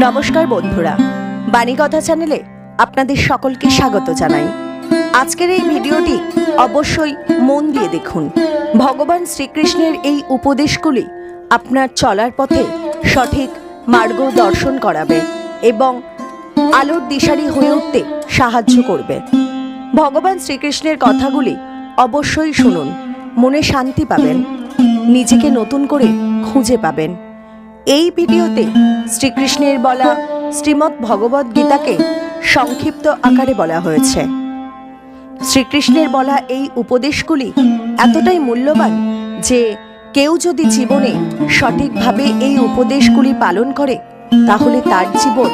নমস্কার বন্ধুরা, বাণীকথা চ্যানেলে আপনাদের সকলকে স্বাগত জানাই। আজকের এই ভিডিওটি অবশ্যই মন দিয়ে দেখুন। ভগবান শ্রীকৃষ্ণের এই উপদেশগুলি আপনার চলার পথে সঠিক মার্গ দর্শন করাবে এবং আলোর দিশারি হয়ে উঠতে সাহায্য করবে। ভগবান শ্রীকৃষ্ণের কথাগুলি অবশ্যই শুনুন, মনে শান্তি পাবেন, নিজেকে নতুন করে খুঁজে পাবেন। এই ভিডিওতে শ্রীকৃষ্ণের বলা শ্রীমদ্ ভগবদ্ গীতাকে সংক্ষিপ্ত আকারে বলা হয়েছে। শ্রীকৃষ্ণের বলা এই উপদেশগুলি এতটাই মূল্যবান যে কেউ যদি জীবনে সঠিকভাবে এই উপদেশগুলি পালন করে তাহলে তার জীবন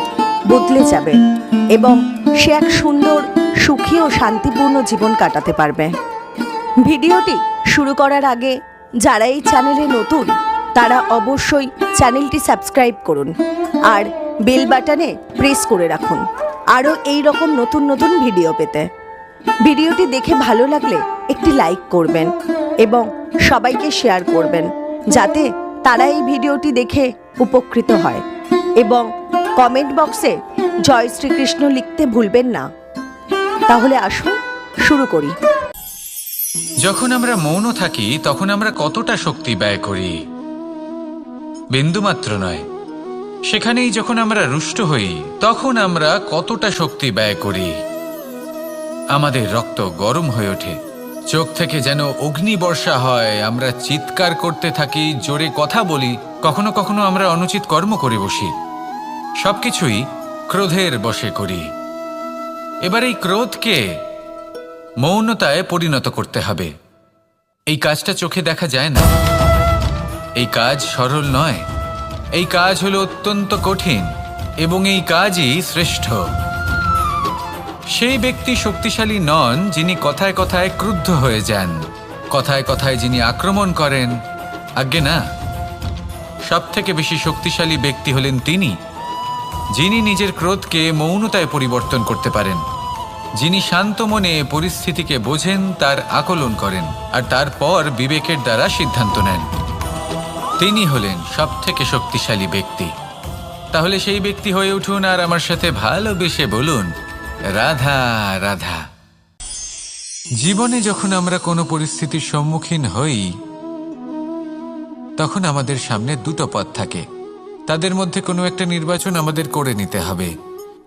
বদলে যাবে এবং সে এক সুন্দর, সুখী ও শান্তিপূর্ণ জীবন কাটাতে পারবে। ভিডিওটি শুরু করার আগে যারা এই চ্যানেলে নতুন তারা অবশ্যই চ্যানেলটি সাবস্ক্রাইব করুন আর বেল বাটনে প্রেস করে রাখুন আরও এই রকম নতুন নতুন ভিডিও পেতে। ভিডিওটি দেখে ভালো লাগলে একটি লাইক করবেন এবং সবাইকে শেয়ার করবেন যাতে তারা এই ভিডিওটি দেখে উপকৃত হয়, এবং কমেন্ট বক্সে জয় শ্রীকৃষ্ণ লিখতে ভুলবেন না। তাহলে আসুন শুরু করি। যখন আমরা মৌন থাকি তখন আমরা কতটা শক্তি ব্যয় করি, বিন্দুমাত্র নয়। সেখানেই যখন আমরা রুষ্ট হই তখন আমরা কতটা শক্তি ব্যয় করি। আমাদের রক্ত গরম হয়ে ওঠে, চোখ থেকে যেন অগ্নিবর্ষা হয়, আমরা চিৎকার করতে থাকি, জোরে কথা বলি, কখনো কখনো আমরা অনুচিত কর্ম করে বসি। সবকিছুই ক্রোধের বশে করি। এবার এই ক্রোধকে মৌনতায় পরিণত করতে হবে। এই কাজটা চোখে দেখা যায় না, এই কাজ সরল নয়, এই কাজ হলো অত্যন্ত কঠিন এবং এই কাজই শ্রেষ্ঠ। সেই ব্যক্তি শক্তিশালী নন যিনি কথায় কথায় ক্রুদ্ধ হয়ে যান, কথায় কথায় যিনি আক্রমণ করেন। আজ্ঞে না, সব থেকে বেশি শক্তিশালী ব্যক্তি হলেন তিনি যিনি নিজের ক্রোধকে মৌনতায় পরিবর্তন করতে পারেন, যিনি শান্ত মনে পরিস্থিতিকে বোঝেন, তার আকলন করেন আর তারপর বিবেকের দ্বারা সিদ্ধান্ত নেন। তিনি হলেন সব থেকে শক্তিশালী ব্যক্তি। তাহলে সেই ব্যক্তি হয়ে উঠুন আর আমার সাথে ভালোবেসে বলুন, রাধা রাধা। জীবনে যখন আমরা কোনো পরিস্থিতির সম্মুখীন হই তখন আমাদের সামনে দুটো পথ থাকে, তাদের মধ্যে কোনো একটা নির্বাচন আমাদের করে নিতে হবে,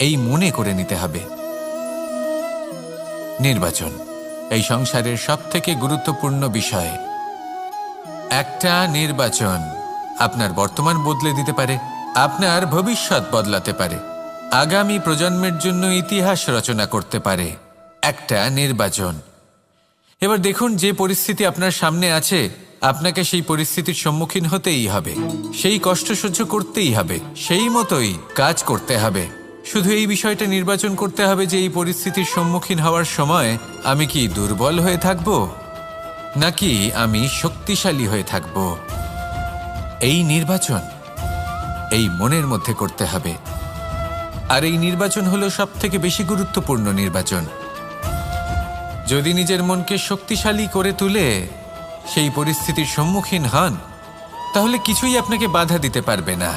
এই মনে করে নিতে হবে। নির্বাচন এই সংসারের সব থেকে গুরুত্বপূর্ণ বিষয়। একটা নির্বাচন আপনার বর্তমান বদলে দিতে পারে, আপনার ভবিষ্যৎ বদলাতে পারে, আগামী প্রজন্মের জন্য ইতিহাস রচনা করতে পারে। একটা নির্বাচন। এবার দেখুন, যে পরিস্থিতি আপনার সামনে আছে আপনাকে সেই পরিস্থিতির সম্মুখীন হতেই হবে, সেই কষ্ট সহ্য করতেই হবে, সেই মতোই কাজ করতে হবে। শুধু এই বিষয়টা নির্বাচন করতে হবে যে এই পরিস্থিতির সম্মুখীন হওয়ার সময় আমি কি দুর্বল হয়ে থাকব নাকি আমি শক্তিশালী হয়ে থাকব। এই নির্বাচন এই মনের মধ্যে করতে হবে। আর এই নির্বাচন হলো সব থেকে বেশি গুরুত্বপূর্ণ নির্বাচন। যদি নিজের মনকে শক্তিশালী করে তুলে সেই পরিস্থিতির সম্মুখীন হন তাহলে কিছুই আপনাকে বাধা দিতে পারবে না।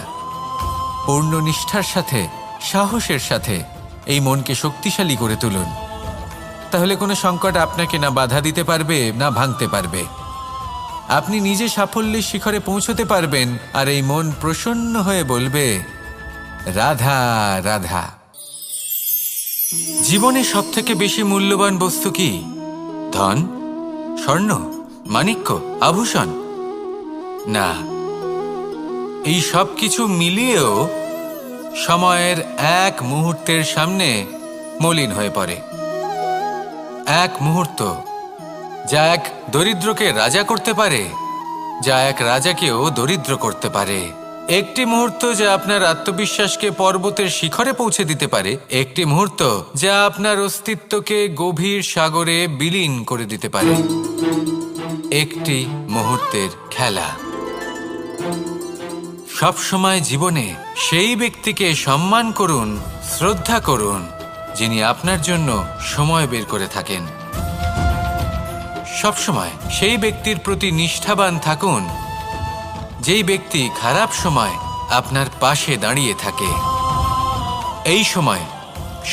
পূর্ণ নিষ্ঠার সাথে, সাহসের সাথে এই মনকে শক্তিশালী করে তুলুন, তাহলে কোনো সংকট আপনাকে না বাধা দিতে পারবে না ভাঙতে পারবে। আপনি নিজে সাফল্যের শিখরে পৌঁছতে পারবেন আর এই মন প্রসন্ন হয়ে বলবে, রাধা রাধা। জীবনে সব থেকে বেশি মূল্যবান বস্তু কি? ধন, স্বর্ণ, মাণিক্য, আভূষণ? না, এই সব কিছু মিলিয়েও সময়ের এক মুহূর্তের সামনে মলিন হয়ে পড়ে। এক মুহূর্ত যা এক দরিদ্রকে রাজা করতে পারে, যা এক রাজাকেও দরিদ্র করতে পারে। একটি মুহূর্ত যা আপনার আত্মবিশ্বাসকে পর্বতের শিখরে পৌঁছে দিতে পারে, একটি মুহূর্ত যা আপনার অস্তিত্বকে গভীর সাগরে বিলীন করে দিতে পারে। একটি মুহূর্তের খেলা। সবসময় জীবনে সেই ব্যক্তিকে সম্মান করুন, শ্রদ্ধা করুন যিনি আপনার জন্য সময় বের করে থাকেন। সবসময় সেই ব্যক্তির প্রতি নিষ্ঠাবান থাকুন যেই ব্যক্তি খারাপ সময় আপনার পাশে দাঁড়িয়ে থাকে। এই সময়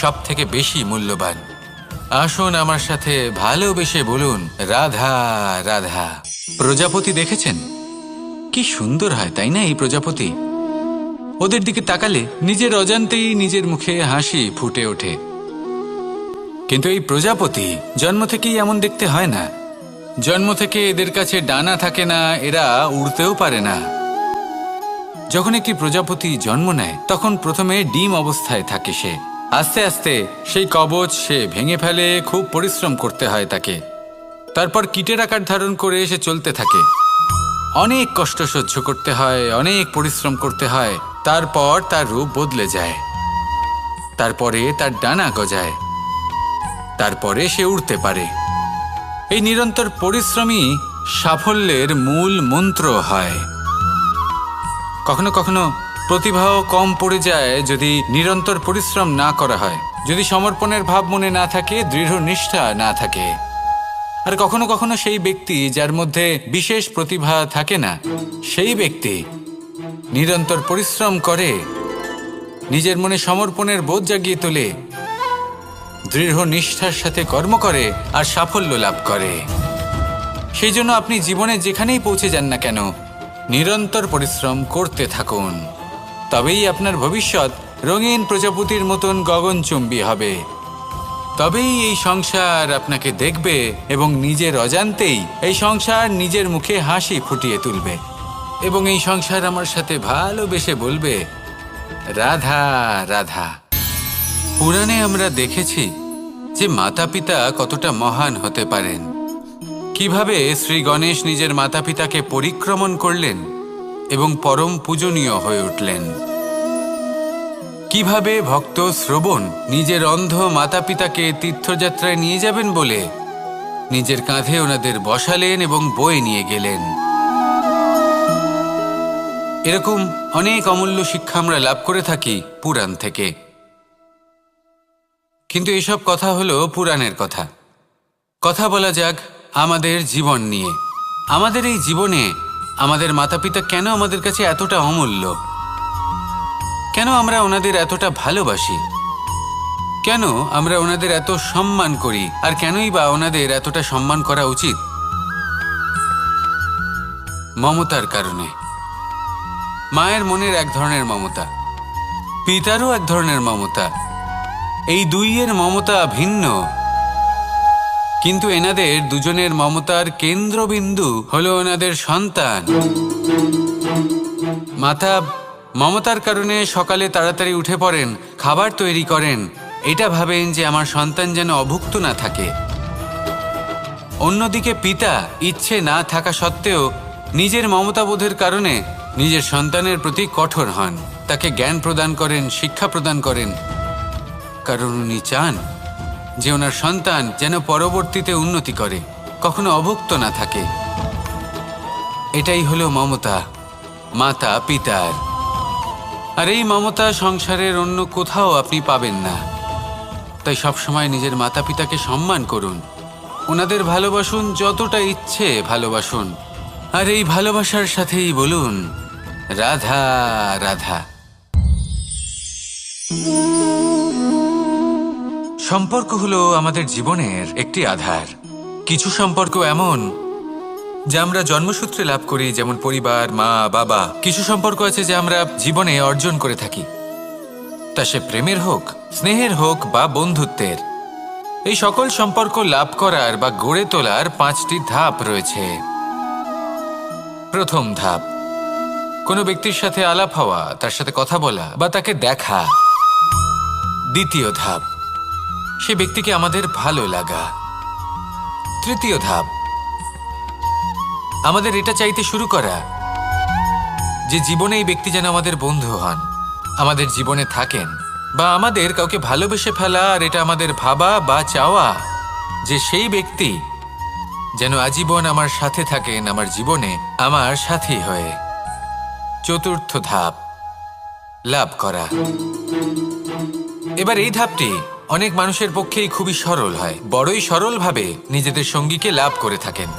সব থেকে বেশি মূল্যবান। আসুন আমার সাথে ভালোবেসে বলুন, রাধা রাধা। প্রজাপতি দেখেছেন? কি সুন্দর হয় তাই না এই প্রজাপতি? ওদের দিকে তাকালে নিজের অজান্তেই নিজের মুখে হাসি ফুটে ওঠে। কিন্তু এই প্রজাপতি জন্ম থেকেই এমন দেখতে হয় না। জন্ম থেকে এদের কাছে ডানা থাকে না, এরা উড়তেও পারে না। যখন একটি প্রজাপতি জন্ম নেয় তখন প্রথমে ডিম অবস্থায় থাকে সে। আস্তে আস্তে সেই কবচ সে ভেঙে ফেলে, খুব পরিশ্রম করতে হয় তাকে। তারপর কীটের আকার ধারণ করে সে চলতে থাকে। অনেক কষ্ট সহ্য করতে হয়, অনেক পরিশ্রম করতে হয়। তারপর তার রূপ বদলে যায়, তারপরে তার ডানা গজায়, তারপরে সে উড়তে পারে। এই নিরন্তর পরিশ্রমই সাফল্যের মূল মন্ত্র হয়। কখনো কখনো প্রতিভাও কম পড়ে যায় যদি নিরন্তর পরিশ্রম না করা হয়, যদি সমর্পণের ভাব মনে না থাকে, দৃঢ় নিষ্ঠা না থাকে। আর কখনো কখনো সেই ব্যক্তি যার মধ্যে বিশেষ প্রতিভা থাকে না, সেই ব্যক্তি নিরন্তর পরিশ্রম করে, নিজের মনে সমর্পণের বোধ জাগিয়ে তোলে, দৃঢ় নিষ্ঠার সাথে কর্ম করে আর সাফল্য লাভ করে। সেই জন্য আপনি জীবনে যেখানেই পৌঁছে যান না কেন, নিরন্তর পরিশ্রম করতে থাকুন। তবেই আপনার ভবিষ্যৎ রঙিন প্রজাপতির মতন গগনচুম্বী হবে। তবেই এই সংসার আপনাকে দেখবে এবং নিজের অজান্তেই এই সংসার নিজের মুখে হাসি ফুটিয়ে তুলবে এবং এই সংসার আমার সাথে ভালোবেসে বলবে, রাধা রাধা। পুরাণে আমরা দেখেছি যে মাতা পিতা কতটা মহান হতে পারেন। কিভাবে শ্রী গণেশ নিজের মাতা পিতাকে পরিক্রমণ করলেন এবং পরম পূজনীয় হয়ে উঠলেন। কিভাবে ভক্ত শ্রবণ নিজের অন্ধ মাতা পিতাকে তীর্থযাত্রায় নিয়ে যাবেন বলে নিজের কাঁধে ওনাদের বসালেন এবং বয়ে নিয়ে গেলেন। এরকম অনেক অমূল্য শিক্ষা আমরা লাভ করে থাকি পুরাণ থেকে। কিন্তু এসব কথা হলো পুরাণের কথা। কথা বলা যাক আমাদের জীবন নিয়ে। আমাদের এই জীবনে আমাদের মাতা পিতা কেন আমাদের কাছে এতটা অমূল্য? কেন আমরা ওনাদের এতটা ভালোবাসি? কেন আমরা ওনাদের এত সম্মান করি? আর কেনই বা ওনাদের এতটা সম্মান করা উচিত? মমতার কারণে। মায়ের মনের এক ধরনের মমতা, পিতারও এক ধরনের মমতা। এই দুইয়ের মমতা ভিন্ন, কিন্তু এনাদের দুজনের মমতার কেন্দ্রবিন্দু হলো ওনাদের সন্তান। মাতা মমতার কারণে সকালে তাড়াতাড়ি উঠে পড়েন, খাবার তৈরি করেন, এটা ভাবেন যে আমার সন্তান যেন অভুক্ত না থাকে। অন্যদিকে পিতা ইচ্ছে না থাকা সত্ত্বেও নিজের মমতাবোধের কারণে নিজের সন্তানের প্রতি কঠোর হন, তাকে জ্ঞান প্রদান করেন, শিক্ষা প্রদান করেন, কারণ উনি চান যে ওনার সন্তান যেন পরবর্তীতে উন্নতি করে, কখনো অভুক্ত না থাকে। এটাই হলো মমতা মাতা পিতার। আর এই মমতা সংসারের অন্য কোথাও আপনি পাবেন না। তাই সবসময় নিজের মাতা পিতাকে সম্মান করুন, ওনাদের ভালোবাসুন, যতটা ইচ্ছে ভালোবাসুন। আর এই ভালোবাসার সাথেই বলুন, রাধা রাধা। সম্পর্ক হলো আমাদের জীবনের একটি আধার। কিছু সম্পর্ক এমন যা আমরা জন্মসূত্রে লাভ করি, যেমন পরিবার, মা বাবা। কিছু সম্পর্ক আছে যা আমরা জীবনে অর্জন করে থাকি, তা সে প্রেমের হোক, স্নেহের হোক বা বন্ধুত্বের। এই সকল সম্পর্ক লাভ করার বা গড়ে তোলার 5টি ধাপ রয়েছে। প্রথম ধাপ, কোনো ব্যক্তির সাথে আলাপ হওয়া, তার সাথে কথা বলা বা তাকে দেখা। দ্বিতীয় ধাপ, সে ব্যক্তিকে আমাদের ভালো লাগা। তৃতীয় ধাপ, আমাদের এটা চাইতে শুরু করা যে জীবনে এই ব্যক্তি যেন আমাদের বন্ধু হন, আমাদের জীবনে থাকেন, বা আমাদের কাউকে ভালোবেসে ফেলা আর এটা আমাদের ভাবা বা চাওয়া যে সেই ব্যক্তি যেন আজীবন আমার সাথে থাকেন, আমার জীবনে আমার সাথী হয়ে। চতুর্থ ধাপ, লাভ করা। এবার এই ধাপটি অনেক মানুষের পক্ষেই খুবই সরল হয়, বড়ই সরলভাবে নিজেদের সঙ্গীকে লাভ করে থাকেন।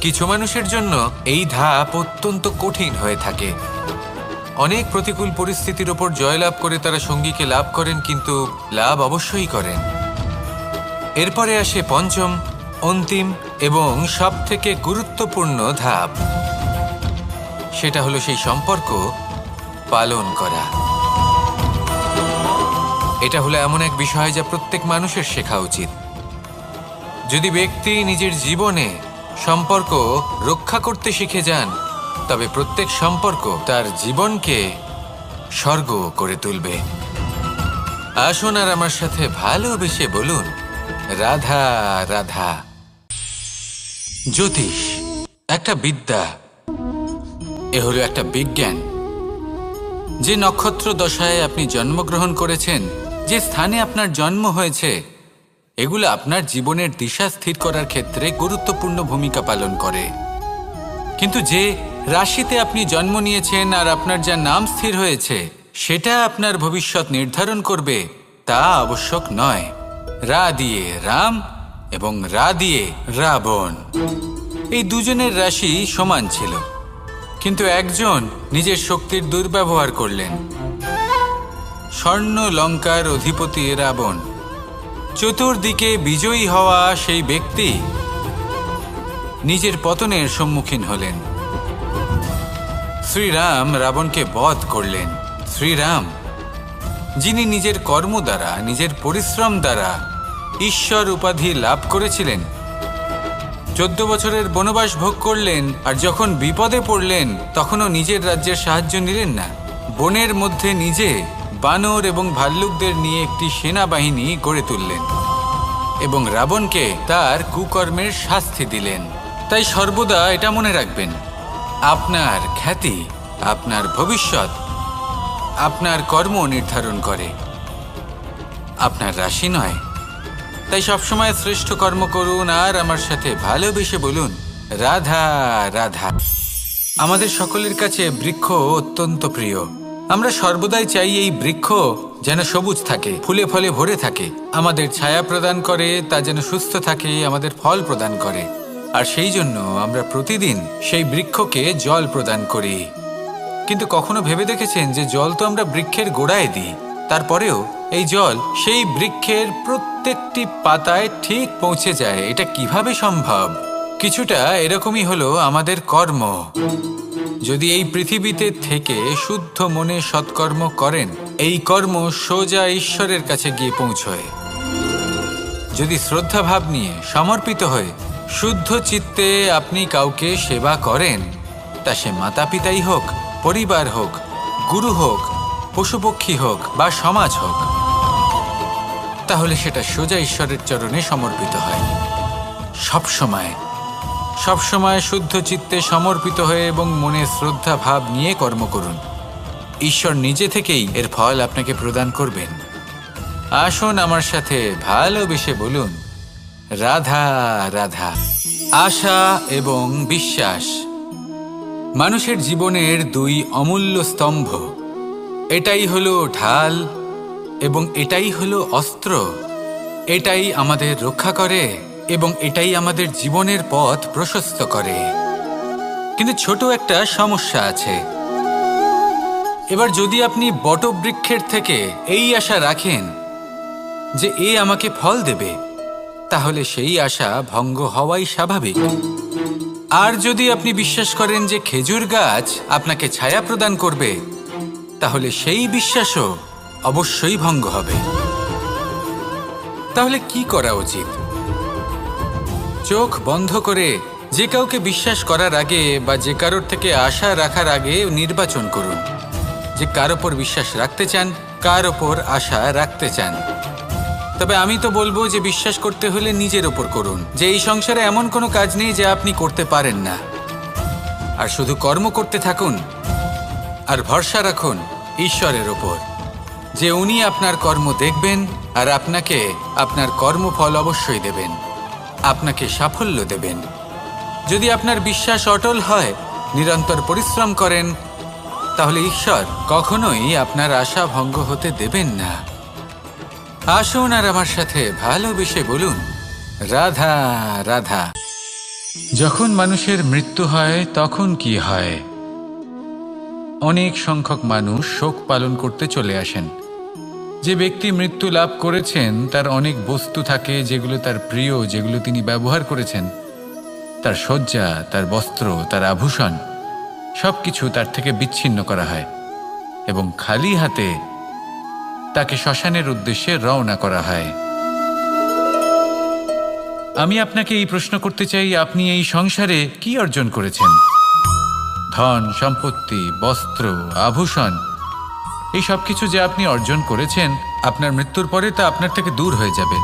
কিছু মানুষের জন্য এই ধাপ অত্যন্ত কঠিন হয়ে থাকে। অনেক প্রতিকূল পরিস্থিতির ওপর জয়লাভ করে তারা সঙ্গীকে লাভ করেন, কিন্তু লাভ অবশ্যই করেন। এরপরে আসে পঞ্চম, অন্তিম এবং সবথেকে গুরুত্বপূর্ণ ধাপ। সেটা হলো সেই সম্পর্ক পালন করা। এটা হলো এমন এক বিষয় যা প্রত্যেক মানুষের শেখা উচিত। যদি ব্যক্তি নিজের জীবনে সম্পর্ক রক্ষা করতে শিখে যান, তবে প্রত্যেক সম্পর্ক তার জীবনকে স্বর্গ করে তুলবে। আসুন আর আমার সাথে ভালোবেসে বলুন, রাধা রাধা। জ্যোতিষ একটা বিদ্যা, এ হলো একটা বিজ্ঞান। যে নক্ষত্র দশায় আপনি জন্মগ্রহণ করেছেন, যে স্থানে আপনার জন্ম হয়েছে, এগুলো আপনার জীবনের দিশা স্থির করার ক্ষেত্রে গুরুত্বপূর্ণ ভূমিকা পালন করে। কিন্তু যে রাশিতে আপনি জন্ম নিয়েছেন আর আপনার যা নাম স্থির হয়েছে, সেটা আপনার ভবিষ্যৎ নির্ধারণ করবে তা আবশ্যক নয়। রা দিয়ে রাম এবং রা দিয়ে রাবণ, এই দুজনের রাশি সমান ছিল, কিন্তু একজন নিজের শক্তির দুর্ব্যবহার করলেন। স্বর্ণ লঙ্কার অধিপতি রাবণ, চতুর্দিকে বিজয়ী হওয়া সেই ব্যক্তি নিজের পতনের সম্মুখীন হলেন। শ্রীরাম রাবণকে বধ করলেন। শ্রীরাম, যিনি নিজের কর্ম দ্বারা, নিজের পরিশ্রম দ্বারা ঈশ্বর উপাধি লাভ করেছিলেন, 14 বছরের বনবাস ভোগ করলেন, আর যখন বিপদে পড়লেন তখনও নিজের রাজ্যের সাহায্য নিলেন না। বনের মধ্যে নিজে বানর এবং ভাল্লুকদের নিয়ে একটি সেনাবাহিনী গড়ে তুললেন এবং রাবণকে তার কুকর্মের শাস্তি দিলেন। তাই সর্বদা এটা মনে রাখবেন, আপনার খ্যাতি, আপনার ভবিষ্যৎ আপনার কর্ম নির্ধারণ করে, আপনার রাশি নয়। তাই সবসময় শ্রেষ্ঠ কর্ম করুন আর আমার সাথে ভালোবেসে বলুন, রাধা রাধা। আমাদের সকলের কাছে বৃক্ষ অত্যন্ত প্রিয়। আমরা সর্বদাই চাই এই বৃক্ষ যেন সবুজ থাকে, ফুলে ফলে ভরে থাকে, আমাদের ছায়া প্রদান করে, তা যেন সুস্থ থাকে, আমাদের ফল প্রদান করে। আর সেই জন্য আমরা প্রতিদিন সেই বৃক্ষকে জল প্রদান করি। কিন্তু কখনো ভেবে দেখেছেন যে জল তো আমরা বৃক্ষের গোড়ায় দিই, তারপরেও এই জল সেই বৃক্ষের প্রত্যেকটি পাতায় ঠিক পৌঁছে যায়? এটা কিভাবে সম্ভব? কিছুটা এরকমই হলো আমাদের কর্ম। যদি এই পৃথিবীতে থেকে শুদ্ধ মনে সৎকর্ম করেন, এই কর্ম সোজা ঈশ্বরের কাছে গিয়ে পৌঁছয়। যদি শ্রদ্ধাভাব নিয়ে সমর্পিত হয়ে শুদ্ধ চিত্তে আপনি কাউকে সেবা করেন, তা সে মাতা পিতাই হোক, পরিবার হোক, গুরু হোক, পশুপক্ষী হোক বা সমাজ হোক, তাহলে সেটা সোজা ঈশ্বরের চরণে সমর্পিত হয়। সবসময় শুদ্ধ চিত্তে সমর্পিত হয়ে এবং মনে শ্রদ্ধা ভাব নিয়ে কর্ম করুন। ঈশ্বর নিজে থেকেই এর ফল আপনাকে প্রদান করবেন। আসুন আমার সাথে ভালোবেসে বলুন, রাধা রাধা। আশা এবং বিশ্বাস মানুষের জীবনের দুই অমূল্য স্তম্ভ। এটাই হলো ঢাল এবং এটাই হলো অস্ত্র। এটাই আমাদের রক্ষা করে এবং এটাই আমাদের জীবনের পথ প্রশস্ত করে। কিন্তু ছোট একটা সমস্যা আছে। এবার যদি আপনি বটবৃক্ষের থেকে এই আশা রাখেন যে এ আমাকে ফল দেবে, তাহলে সেই আশা ভঙ্গ হওয়াই স্বাভাবিক। আর যদি আপনি বিশ্বাস করেন যে খেজুর গাছ আপনাকে ছায়া প্রদান করবে, তাহলে সেই বিশ্বাসও অবশ্যই ভঙ্গ হবে। তাহলে কি করা উচিত? চোখ বন্ধ করে যে কাউকে বিশ্বাস করার আগে বা যে কারোর থেকে আশা রাখার আগে নির্বাচন করুন যে কার ওপর বিশ্বাস রাখতে চান, কার ওপর আশা রাখতে চান। তবে আমি তো বলবো যে বিশ্বাস করতে হলে নিজের ওপর করুন, যে এই সংসারে এমন কোনো কাজ নেই যা আপনি করতে পারেন না। আর শুধু কর্ম করতে থাকুন আর ভরসা রাখুন ঈশ্বরের ওপর, যে উনি আপনার কর্ম দেখবেন আর আপনাকে আপনার কর্মফল অবশ্যই দেবেন, আপনাকে সাফল্য দেবেন। যদি আপনার বিশ্বাস অটল হয়, নিরন্তর পরিশ্রম করেন, তাহলে ঈশ্বর কখনোই আপনার আশা ভঙ্গ হতে দেবেন না। আসুন আর আমার সাথে ভালোবেসে বলুন, রাধা রাধা। যখন মানুষের মৃত্যু হয় তখন কি হয়? অনেক সংখ্যক মানুষ শোক পালন করতে চলে আসেন। যে ব্যক্তি মৃত্যু লাভ করেছেন তার অনেক বস্তু থাকে যেগুলো তার প্রিয়, যেগুলো তিনি ব্যবহার করেছেন। তার শয্যা, তার বস্ত্র, তার আভূষণ সবকিছু তার থেকে বিচ্ছিন্ন করা হয় এবং খালি হাতে তাকে শ্মশানের উদ্দেশ্যে রওনা করা হয়। আমি আপনাকে এই প্রশ্ন করতে চাই, আপনি এই সংসারে কি অর্জন করেছেন? ধন সম্পত্তি, বস্ত্র, আভূষণ, এই সব কিছু যে আপনি অর্জন করেছেন, আপনার মৃত্যুর পরে তা আপনার থেকে দূর হয়ে যাবে।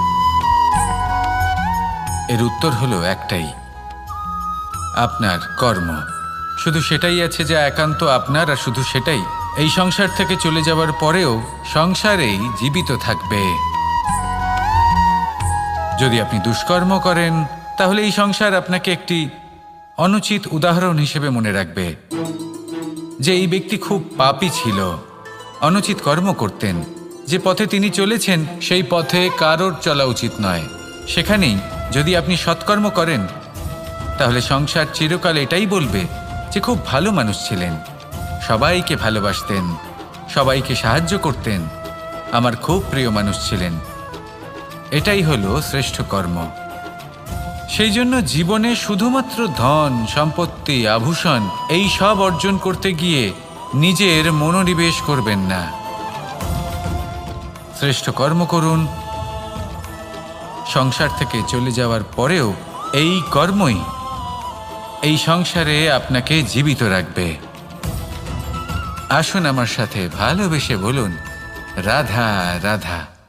এর উত্তর হলো একটাই, আপনার কর্ম। শুধু সেটাই আছে যা একান্ত আপনার, আর শুধু সেটাই এই সংসার থেকে চলে যাওয়ার পরেও সংসারেই জীবিত থাকবে। যদি আপনি দুষ্কর্ম করেন তাহলে এই সংসার আপনাকে একটি অনুচিত উদাহরণ হিসেবে মনে রাখবে যে এই ব্যক্তি খুব পাপী ছিল, অনুচিত কর্ম করতেন। যে পথে তিনি চলেছেন সেই পথে কারোর চলা উচিত নয়। সেখানেই যদি আপনি সৎকর্ম করেন তাহলে সংসার চিরকাল এটাই বলবে যে খুব ভালো মানুষ ছিলেন, সবাইকে ভালোবাসতেন, সবাইকে সাহায্য করতেন, আমার খুব প্রিয় মানুষ ছিলেন। এটাই হলো শ্রেষ্ঠ কর্ম। সেই জন্য জীবনে শুধুমাত্র ধন সম্পত্তি আভূষণ এই সব অর্জন করতে গিয়ে নিজের মনোনিবেশ করবেন না। শ্রেষ্ঠ কর্ম করুন। সংসার থেকে চলে যাওয়ার পরেও এই কর্মই এই সংসারে আপনাকে জীবিত রাখবে। আসুন আমার সাথে ভালোবেসে বলুন, রাধা রাধা।